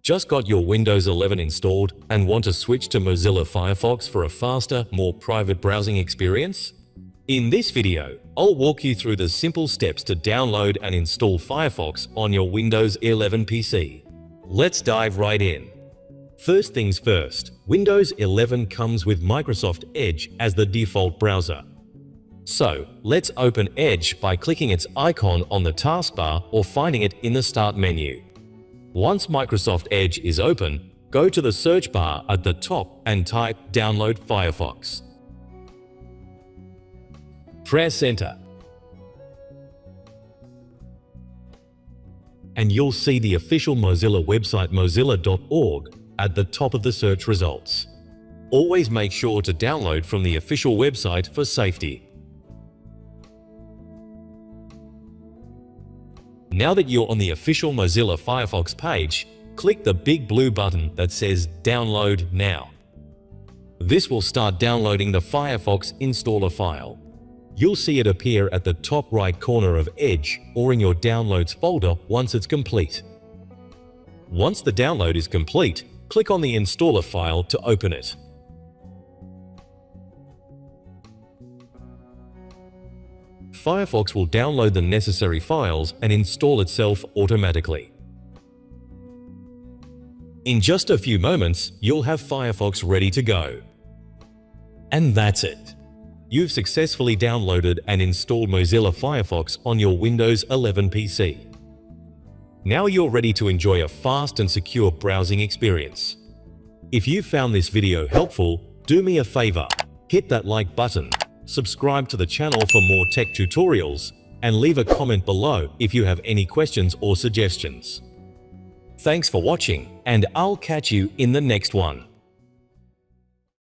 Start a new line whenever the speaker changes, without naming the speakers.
Just got your Windows 11 installed and want to switch to Mozilla Firefox for a faster, more private browsing experience? In this video, I'll walk you through the simple steps to download and install Firefox on your Windows 11 PC. Let's dive right in. First things first, Windows 11 comes with Microsoft Edge as the default browser. So, let's open Edge by clicking its icon on the taskbar or finding it in the Start menu. Once Microsoft Edge is open, go to the search bar at the top and type Download Firefox. Press Enter. And you'll see the official Mozilla website mozilla.org at the top of the search results. Always make sure to download from the official website for safety. Now that you're on the official Mozilla Firefox page, click the big blue button that says Download Now. This will start downloading the Firefox installer file. You'll see it appear at the top right corner of Edge or in your Downloads folder once it's complete. Once the download is complete, click on the installer file to open it. Firefox will download the necessary files and install itself automatically. In just a few moments, you'll have Firefox ready to go. And that's it. You've successfully downloaded and installed Mozilla Firefox on your Windows 11 PC. Now you're ready to enjoy a fast and secure browsing experience. If you found this video helpful, do me a favor, hit that like button, subscribe to the channel for more tech tutorials, and leave a comment below if you have any questions or suggestions. Thanks for watching, and I'll catch you in the next one.